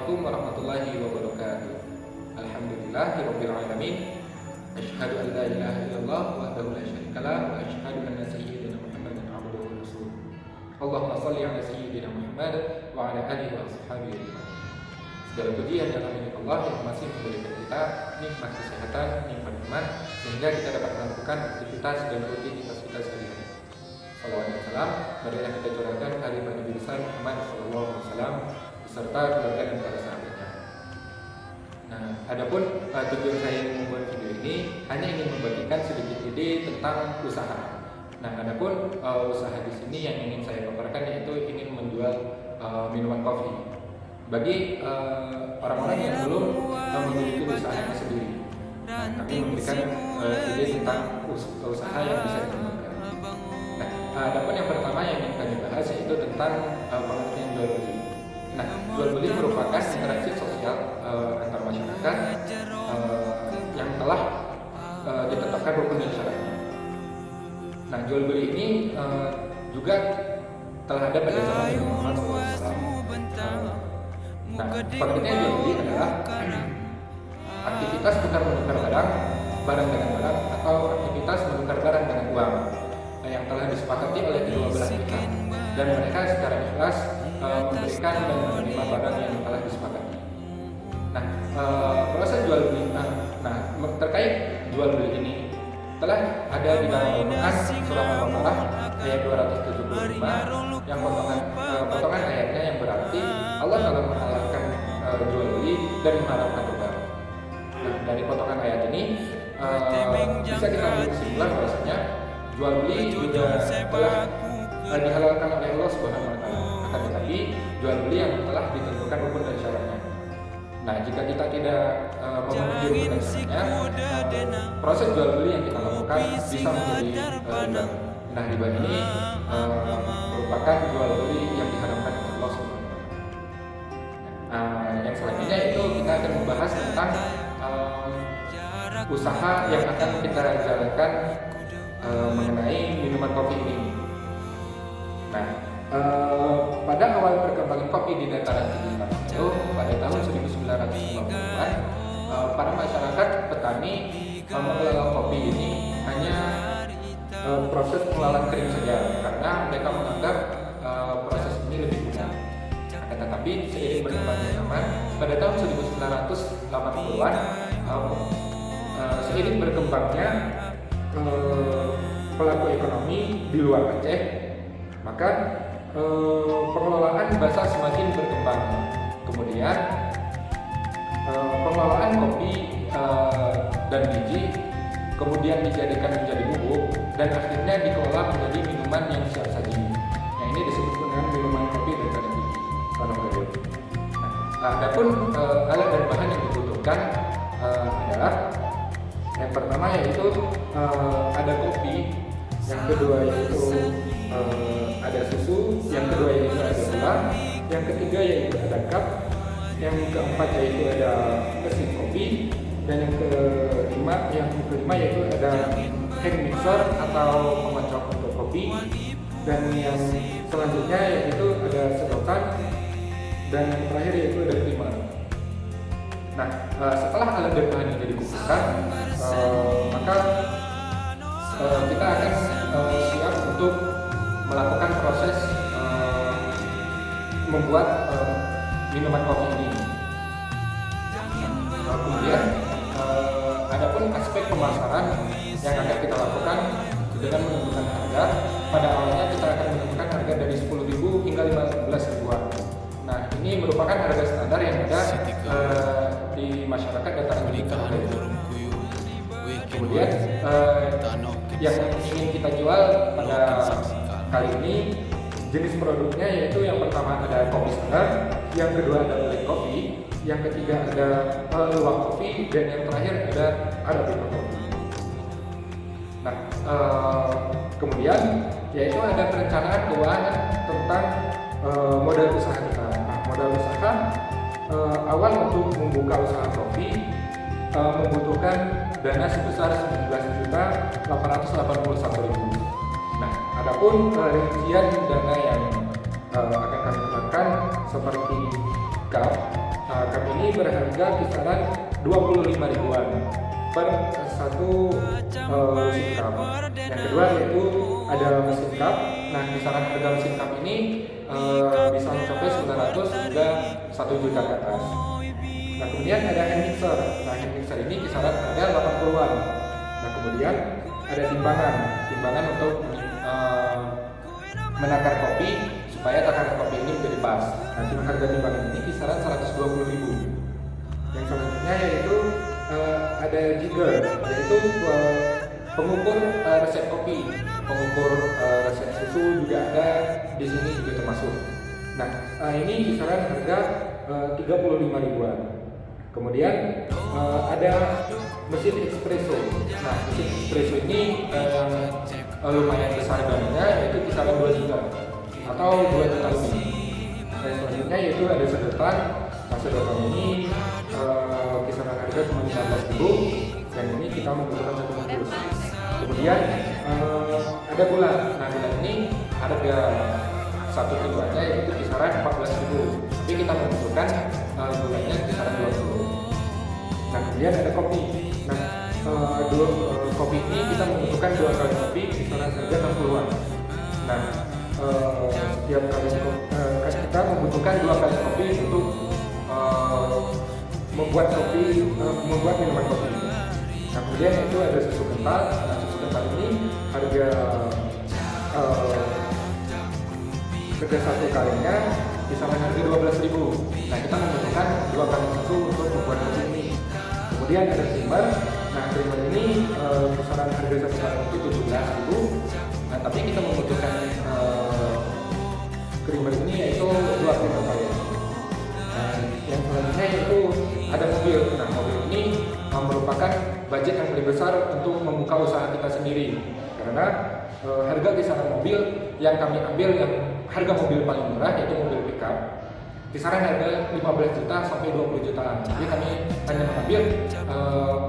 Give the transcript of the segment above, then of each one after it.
Assalamualaikum warahmatullahi wabarakatuh. Alhamdulillahirabbil alamin. Asyhadu an la ilaha illallah wahdahu la syarikalah wa asyhadu anna sayyidina Muhammadan abduhu wa rasuluh. Allahumma shalli ala sayyidina Muhammad wa ala alihi wa ashabihi. Segala puji hanya milik Allah yang masih memberikan kita nikmat kesehatan, nikmat iman, sehingga kita dapat melakukan aktivitas dan rutinitas kita sehari-hari. Salawat dan salam marilah kita curahkan hari Nabi besar Muhammad sallallahu alaihi wasallam beserta keluarga dan para sahabatnya. Nah, adapun tujuan saya membuat video ini hanya ingin membagikan sedikit ide tentang usaha. Nah, adapun usaha di sini yang ingin saya paparkan yaitu ingin menjual minuman kopi bagi orang-orang yang belum memiliki usahanya sendiri. Nah, kami memberikan ide tentang usaha yang bisa dikembangkan. Nah, adapun yang pertama yang ingin kami bahas yaitu tentang pengertian jual beli. Nah, jual beli merupakan interaksi sosial antar masyarakat yang telah ditetapkan rukun dan syaratnya. Nah, jual beli ini juga telah ada pada zaman Nabi Muhammad SAW. Nah, pengertian jual beli adalah aktivitas tukar-menukar barang dengan barang, atau aktivitas menukar barang dengan uang yang telah disepakati oleh kedua belah pihak, dan mereka secara ikhlas memberikan dan menerima barang yang telah disepakati. Nah, proses jual beli, terkait jual beli ini telah ada di dalam Al-Quran surah Al-Baqarah ayat 275 yang potongan ayatnya yang berarti Allah telah menghalalkan jual beli dan mengharamkan riba. Nah, dari potongan ayat ini bisa kita ambil kesimpulan bahwasanya jual beli juga telah dihalalkan oleh Allah Subhanahu wa taala. Akan tetapi jual beli yang telah ditentukan rukun dan syaratnya. Nah, jika kita tidak memenuhi rukun dan syaratnya, proses jual beli yang kita lakukan bisa menjadi riba. Nah, riba ini merupakan jual beli yang diharamkan oleh Allah Subhanahu wa taala. Yang selanjutnya itu kita akan membahas tentang usaha yang akan kita jalankan mengenai minuman kopi ini. Nah, pada awal perkembangan kopi di dataran tinggi itu pada tahun 1990-an, para masyarakat petani mengelola kopi ini hanya proses pengolahan kering saja, karena mereka menganggap proses ini lebih mudah. Akan tetapi seiring berkembangnya zaman, pada tahun 1980-an, seiring berkembangnya pelaku ekonomi di luar Aceh, maka pengelolaan basa semakin berkembang. Kemudian pengelolaan kopi dan biji kemudian dijadikan menjadi bubuk dan akhirnya dikelola menjadi minuman yang siap saji. Nah, ini disebut dengan minuman kopi dan biji. Adapun alat dan bahan yang dibutuhkan adalah yang pertama yaitu ada kopi, yang kedua yaitu ada susu, yang kedua yaitu ada gula, yang ketiga yaitu ada cup, yang keempat yaitu ada mesin kopi, dan yang kelima yaitu ada hand mixer atau pengocok untuk kopi, dan yang selanjutnya yaitu ada sedotan, dan yang terakhir yaitu ada primer. Nah, setelah alat dan bahan ini dikumpulkan, maka kita akan siap untuk melakukan proses membuat minuman kopi ini. Kemudian adapun aspek pemasaran yang akan kita lakukan dengan menentukan harga. Pada awalnya kita akan menentukan harga dari 10.000 hingga 15.000-an. Nah, ini merupakan harga standar yang ada di masyarakat dataran tinggi. Kemudian yang ingin kita jual pada kali ini jenis produknya yaitu yang pertama ada kopi standar, yang kedua ada black coffee, yang ketiga ada luwak kopi, dan yang terakhir ada arabica coffee. Nah, kemudian yaitu ada perencanaan keuangan tentang modal usaha kita. Nah, modal usaha awal untuk membuka usaha kopi membutuhkan dana sebesar 19.881.000. Nah, adapun rincian dana yang akan kami gunakan seperti cup, harga kisaran 25 ribuan per satu mesin cup. Yang kedua yaitu ada mesin cup. Nah, kisaran harga mesin cup ini bisa mencapai 900 hingga 1 juta ke atas. Nah, kemudian ada hand mixer. Nah, hand mixer ini kisaran harga 80-an. Nah, kemudian ada timbangan untuk menakar kopi supaya takaran kopi ini menjadi pas. Nah, harga timbangan ini kisaran 120.000. Yang selanjutnya yaitu ada jigger, yaitu pengukur resep kopi, pengukur resep susu juga ada di sini juga termasuk. Nah, ini kisaran harga 35 ribuan. Kemudian ada mesin espresso. Nah, mesin espresso ini lumayan besar harganya, yaitu kisaran 2 juta atau 2 juta lebih. Dan selanjutnya yaitu ada sedotan. Nah, sedotan ini kisaran harga cuma 15.000, dan ini kita membutuhkan 1 bungkus. Kemudian ada gula. Nah, gula ini harga satu kiloannya yaitu kisaran 14.000, tapi kita membutuhkan gulanya kisaran 20. Nah, kemudian ada kopi. Nah, kopi ini kita membutuhkan 2 kali kopi kisaran harga 60-an. Nah, setiap kali kita membutuhkan 2 kali kopi untuk membuat minuman kopi. Nah, kemudian itu ada susu kental. Nah, susu kental ini harga satu kalinya kisaran harga 12.000. Nah, kita membutuhkan 2 kali susu untuk membuat kopi ini. Kemudian ada creamer. Nah, creamer ini kisaran harga satu kali itu 17.000. Nah, tapi kita membutuhkan creamer ini yaitu 2 kali. Nah, yang selanjutnya yaitu ada mobil. Nah, mobil ini merupakan budget yang lebih besar untuk membuka usaha kita sendiri, karena harga kisaran mobil yang kami ambil, yang harga mobil paling murah yaitu mobil pickup, kisaran harga 15 juta sampai 20 jutaan. Jadi kami hanya mengambil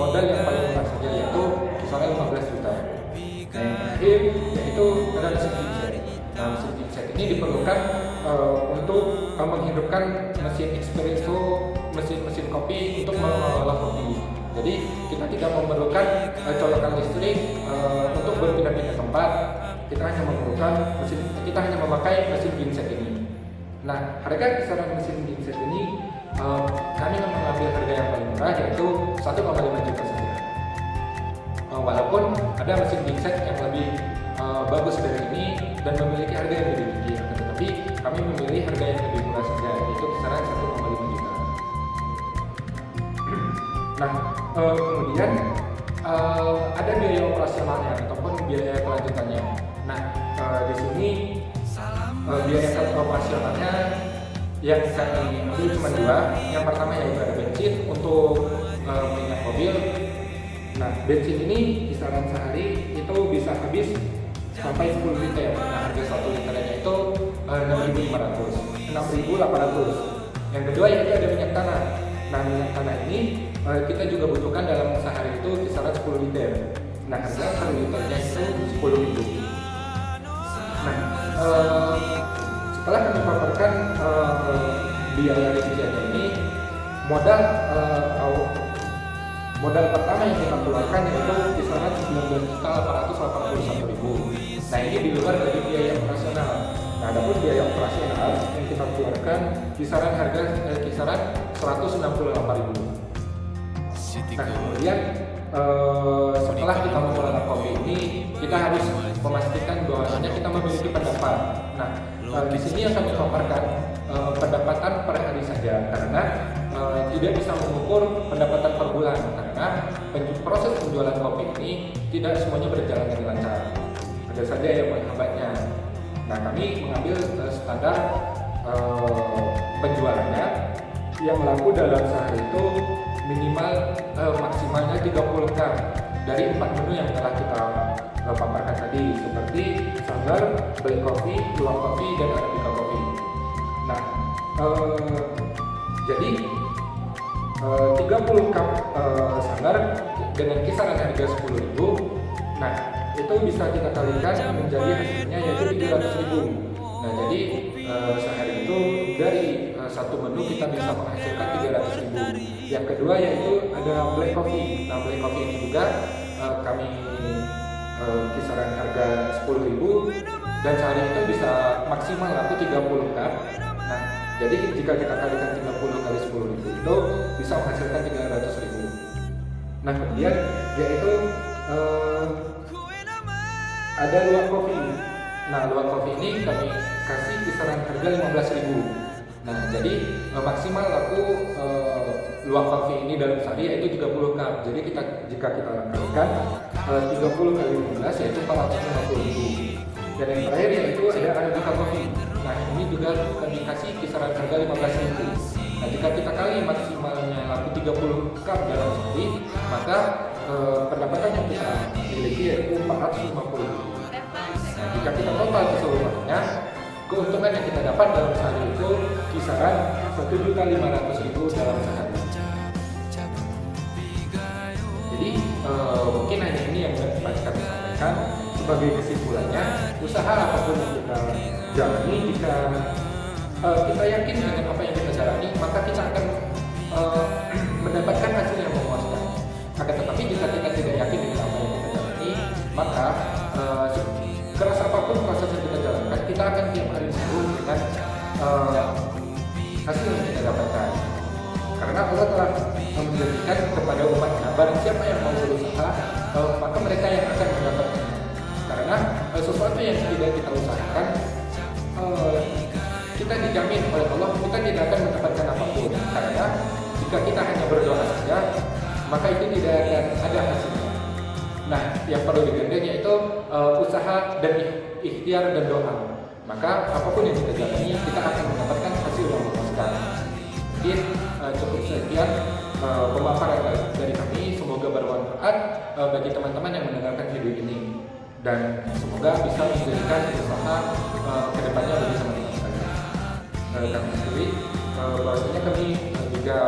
modal yang paling murah saja, yaitu kisaran 15 juta. Nah, yang terakhir yaitu ada mesin genset. Nah, mesin genset ini diperlukan untuk menghidupkan mesin espresso, mesin kopi untuk mengolah kopi. Jadi kita tidak memerlukan colokan listrik untuk berpindah-pindah tempat. Kita hanya memakai mesin genset ini. Nah, harga kisaran mesin genset ini kami mengambil harga yang paling murah, yaitu 1,5 juta saja. Walaupun ada mesin genset yang lebih bagus dari ini dan memiliki harga yang lebih tinggi, tetapi kami memilih harga yang lebih murah saja, yaitu kisaran 1,5 juta. Nah, kemudian ada biaya operasionalnya ataupun biaya kelanjutannya. Nah, di sini biaya operasionalnya yang kami ambil cuma 2. Yang pertama yaitu ada bensin untuk minyak mobil. Nah, bensin ini kisaran sehari itu bisa habis sampai 10 liter. Nah, harga 1 liternya itu 6.800. Yang kedua yaitu ada minyak tanah. Nah, minyak tanah ini kita juga butuhkan dalam sehari itu kisaran 10 liter. Nah, harga 1 liternya itu 10.000. Nah, setelah kami paparkan biaya rinciannya ini, modal pertama yang kita keluarkan yaitu kisaran 19.881.000. Nah, ini di luar dari biaya operasional. Nah, adapun biaya operasional yang kita keluarkan kisaran harga kisaran 168.000. Nah, kemudian setelah kita mengelola kopi ini, kita harus memastikan bahwasanya kita memiliki pendapat. Nah, di sini yang kami paparkan pendapatan per hari saja, karena tidak bisa mengukur pendapatan per bulan, karena proses penjualan kopi ini tidak semuanya berjalan dengan lancar. Ada saja yang menghambatnya. Nah, kami mengambil standar penjualannya yang laku dalam sehari itu minimal maksimalnya 30 gram dari 4 menu yang telah kita paparkan tadi, seperti sanggar, black coffee, luwak kopi, dan arabica kopi. Nah, jadi 30 cup sanggar dengan kisaran harga 10.000. Nah, itu bisa kita kalikan menjadi hasilnya yaitu 700.000. Nah, jadi sehari itu dari satu menu kita bisa menghasilkan 300.000. Yang kedua yaitu ada black coffee. Nah, black coffee ini juga kami kisaran harga 10.000 dan sehari itu bisa maksimal laku 30 cup. Nah, jadi jika kita kalikan 30 kali 10.000 itu bisa menghasilkan 300.000. Nah, kemudian yaitu ada luwak kopi. Nah, luwak kopi ini kami kasih kisaran harga 15.000. Nah, jadi maksimal laku luwak kopi ini dalam sehari yaitu 30 cup. Jadi jika kita kalikan 30 kali 15 yaitu 450.000. Dan yang terakhir yaitu ada Arabica kopi. Nah, ini juga kami kasih kisaran harga 15.000. Nah, jika kita kali maksimalnya laku 30 cup dalam sehari, maka pendapatan yang kita miliki yaitu 450.000. Nah, jika kita total keseluruhannya, keuntungan yang kita dapat dalam sehari itu kisaran 1.500.000 dalam sehari. Jadi mungkin hanya ini yang dapat kami sampaikan sebagai kesimpulannya. Usaha apapun yang kita jalani, jika kita yakin dengan apa yang kita jalani, maka kita akan mendapatkan hasil yang memuaskan. Akan tetapi jika kita tidak yakin dengan apa yang kita jalani, maka keras apapun proses yang kita jalankan, kita akan tiap hari sibuk dengan hasil yang kita dapatkan. Karena Allah telah menjanjikan kepada umatnya, barang siapa yang mau berusaha, maka mereka yang akan mendapatkan. Karena sesuatu yang tidak kita usahakan, kita dijamin oleh Allah kita tidak akan mendapatkan apapun. Karena jika kita hanya berdoa saja, maka itu tidak akan ada hasilnya. Nah, yang perlu digandeng yaitu usaha dan ikhtiar dan doa. Maka apapun yang kita jalani, kita akan mendapatkan hasil yang memuaskan. Mungkin cukup sekian pemaparan dari kami. Semoga bermanfaat bagi teman-teman yang mendengarkan video ini, dan semoga bisa menjadikan usaha kedepannya bagi teman-teman sekalian. Kami sendiri bahwasanya kami juga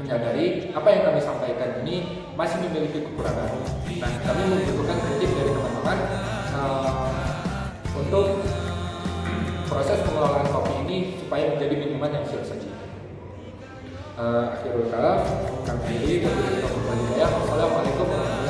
menyadari apa yang kami sampaikan ini masih memiliki kekurangan. Nah, kami membutuhkan kritik dari teman-teman untuk proses pengelolaan kopi ini supaya menjadi minuman yang siap saji. Akhirul kalam, kami sendiri. Wassalamualaikum warahmatullahi wabarakatuh.